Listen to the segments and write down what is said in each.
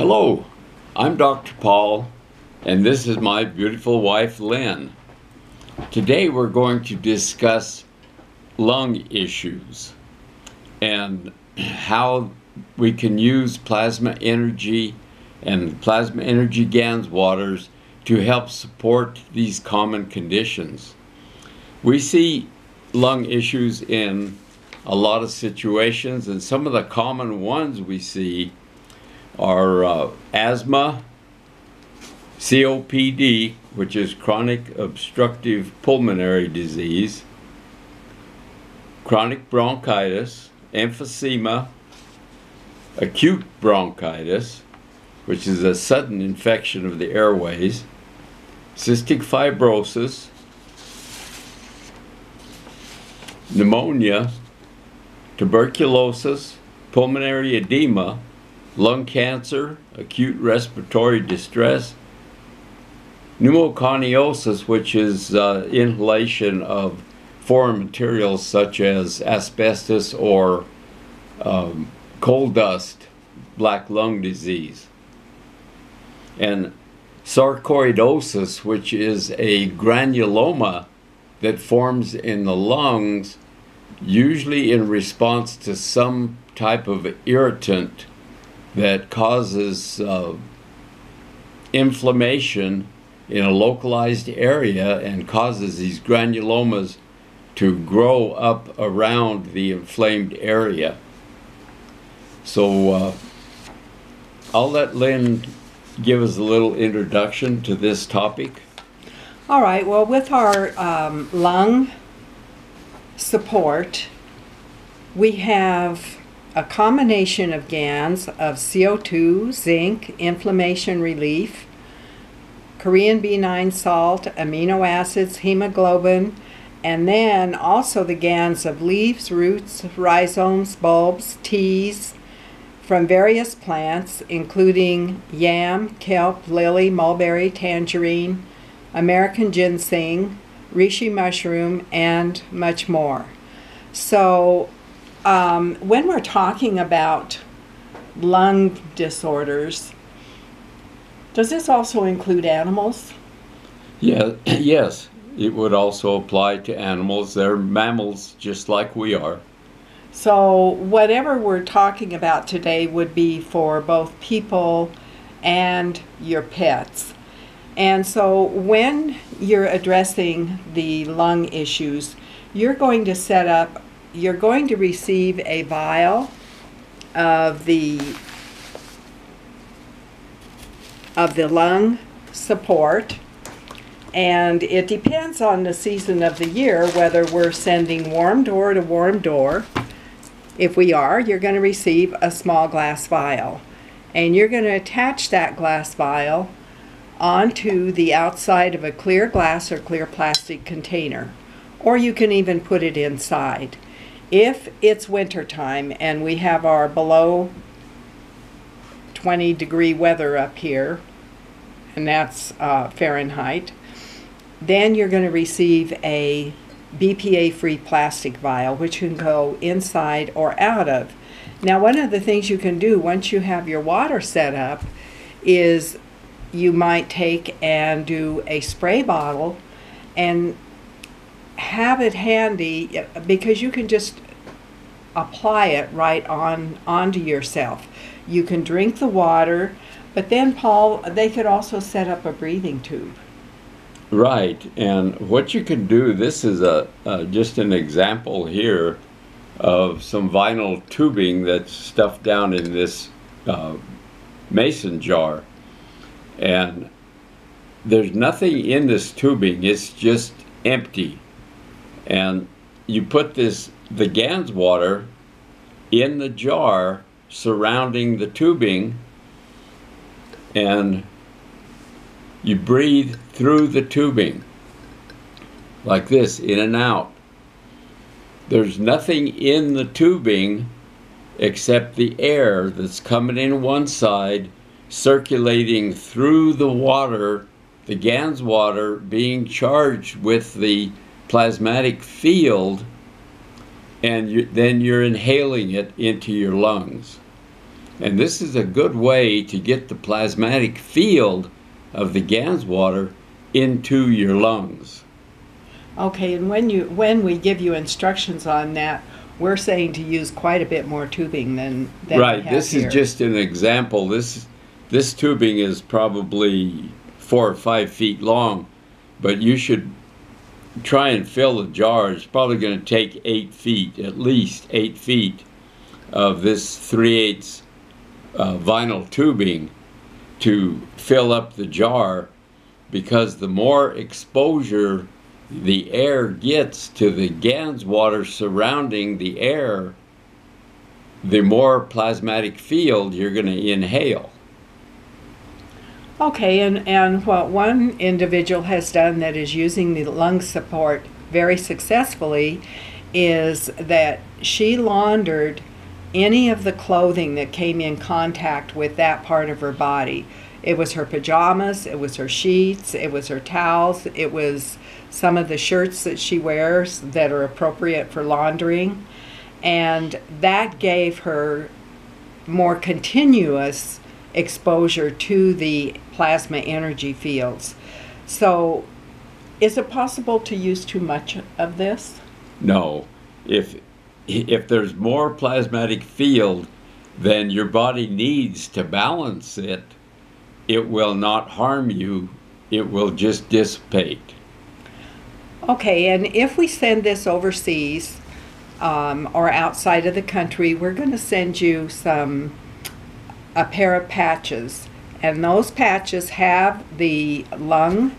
Hello, I'm Dr. Paul, and this is my beautiful wife, Lynn. Today we're going to discuss lung issues and how we can use plasma energy and plasma energy GANS waters to help support these common conditions. We see lung issues in a lot of situations, and some of the common ones we see are asthma, COPD, which is chronic obstructive pulmonary disease, chronic bronchitis, emphysema, acute bronchitis, which is a sudden infection of the airways, cystic fibrosis, pneumonia, tuberculosis, pulmonary edema, lung cancer, acute respiratory distress, pneumoconiosis, which is inhalation of foreign materials such as asbestos or coal dust, black lung disease, and sarcoidosis, which is a granuloma that forms in the lungs, usually in response to some type of irritant that causes inflammation in a localized area and causes these granulomas to grow up around the inflamed area. So I'll let Lynn give us a little introduction to this topic. All right, well, with our lung support, we have a combination of GANs of CO2, zinc, inflammation relief, Korean B9 salt, amino acids, hemoglobin, and then also the GANs of leaves, roots, rhizomes, bulbs, teas from various plants, including yam, kelp, lily, mulberry, tangerine, American ginseng, reishi mushroom, and much more. So when we're talking about lung disorders, does this also include animals? Yeah, yes, it would also apply to animals. They're mammals just like we are. So whatever we're talking about today would be for both people and your pets. And so when you're addressing the lung issues, you're going to receive a vial of the lung support, and it depends on the season of the year whether we're sending warm door to warm door. If we are, you're going to receive a small glass vial, and you're going to attach that glass vial onto the outside of a clear glass or clear plastic container, or you can even put it inside. If it's winter time and we have our below 20-degree weather up here, and that's Fahrenheit, then you're going to receive a BPA-free plastic vial, which can go inside or out of. Now, one of the things you can do once you have your water set up is you might take and do a spray bottle and have it handy, because you can just apply it right onto yourself. You can drink the water, but then, Paul, they could also set up a breathing tube. Right, and what you can do, this is just an example here of some vinyl tubing that's stuffed down in this mason jar. And there's nothing in this tubing, it's just empty. And you put the GANS water in the jar surrounding the tubing, and you breathe through the tubing like this, in and out. There's nothing in the tubing except the air that's coming in one side, circulating through the water, the GANS water being charged with the plasmatic field, and then you're inhaling it into your lungs. And this is a good way to get the plasmatic field of the GANS water into your lungs. Okay, and when we give you instructions on that, we're saying to use quite a bit more tubing than Right. we have This here. is just an example. This tubing is probably 4 or 5 feet long, but you should try and fill the jar. It's probably going to take 8 feet, at least 8 feet of this 3/8 vinyl tubing to fill up the jar, because the more exposure the air gets to the GANS water surrounding the air, the more plasmatic field you're going to inhale. Okay, and what one individual has done that is using the lung support very successfully is that she laundered any of the clothing that came in contact with that part of her body. It was her pajamas, it was her sheets, it was her towels, it was some of the shirts that she wears that are appropriate for laundering, and that gave her more continuous exposure to the plasma energy fields. So, is it possible to use too much of this? No. If there's more plasmatic field than your body needs to balance it, it will not harm you. It will just dissipate. Okay, and if we send this overseas or outside of the country, we're going to send you a pair of patches, and those patches have the lung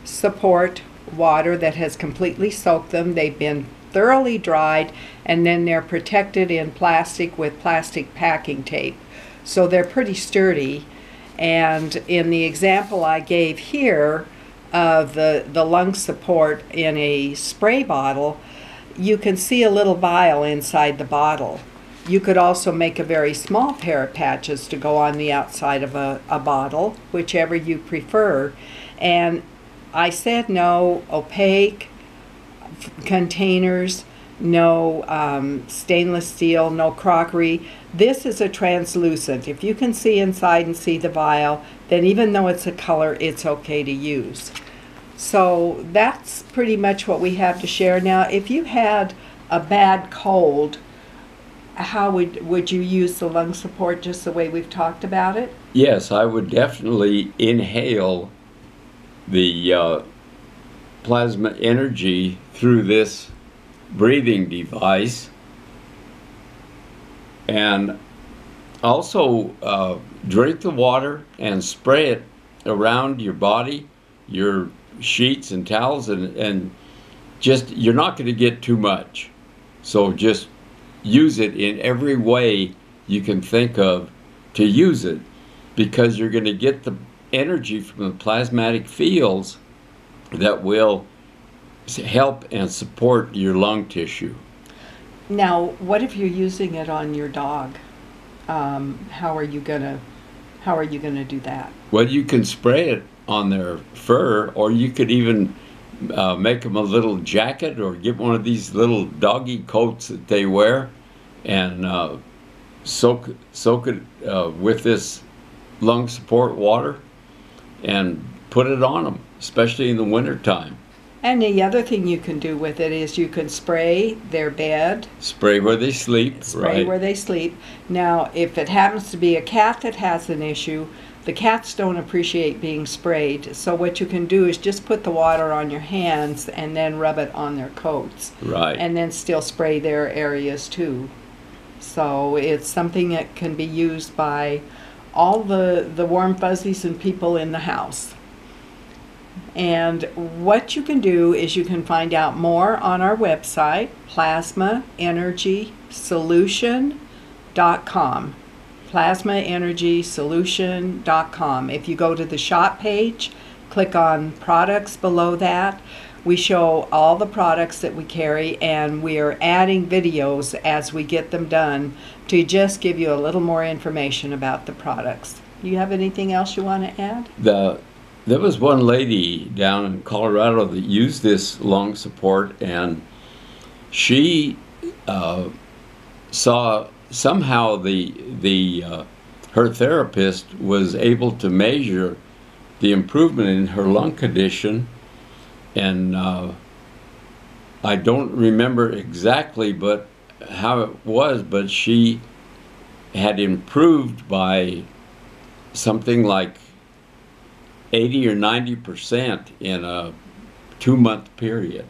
support water that has completely soaked them. They've been thoroughly dried, and then they're protected in plastic with plastic packing tape, so they're pretty sturdy. And in the example I gave here of the lung support in a spray bottle, you can see a little vial inside the bottle. You could also make a very small pair of patches to go on the outside of a bottle, whichever you prefer. And I said no opaque containers, no stainless steel, no crockery. This is a translucent. If you can see inside and see the vial, then even though it's a color, it's okay to use. So that's pretty much what we have to share. Now, if you had a bad cold, how would you use the lung support just the way we've talked about it? Yes, I would definitely inhale the plasma energy through this breathing device, and also drink the water and spray it around your body, your sheets and towels, and just, you're not going to get too much, so just use it in every way you can think of to use it, because you're going to get the energy from the plasmatic fields that will help and support your lung tissue. Now, what if you're using it on your dog? How are you gonna do that? Well, you can spray it on their fur, or you could even make them a little jacket, or get one of these little doggy coats that they wear, and soak it with this lung support water and put it on them, especially in the wintertime. And the other thing you can do with it is you can spray their bed. Spray where they sleep. Spray right. where they sleep. Now, if it happens to be a cat that has an issue, the cats don't appreciate being sprayed. So what you can do is just put the water on your hands and then rub it on their coats. Right. And then still spray their areas too. So it's something that can be used by all the warm fuzzies and people in the house. And what you can do is you can find out more on our website, plasmaenergysolution.com. plasmaenergysolution.com. If you go to the shop page, click on products below that. We show all the products that we carry, and we are adding videos as we get them done to just give you a little more information about the products. Do you have anything else you want to add? There was one lady down in Colorado that used this lung support, and she saw somehow the her therapist was able to measure the improvement in her lung condition, and I don't remember exactly but how it was, but she had improved by something like 80 or 90% in a 2-month period.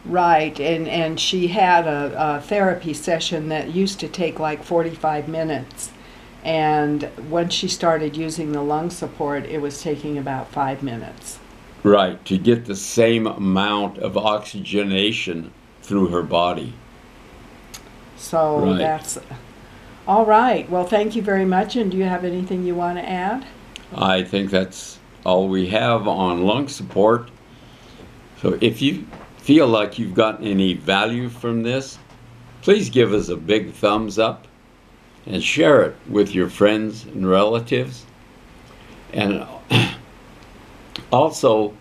Right, and she had a therapy session that used to take like 45 minutes. And once she started using the lung support, it was taking about 5 minutes. Right, to get the same amount of oxygenation through her body. So Right. that's all right. Well, thank you very much. And do you have anything you want to add? I think that's all we have on lung support. So if you feel like you've gotten any value from this, please give us a big thumbs up and share it with your friends and relatives. And also,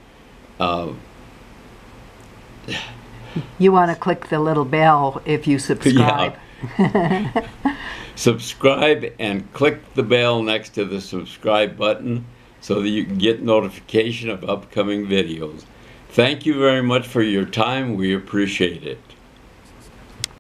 You want to click the little bell if you subscribe. Yeah. Subscribe and click the bell next to the subscribe button so that you can get notification of upcoming videos. Thank you very much for your time. We appreciate it.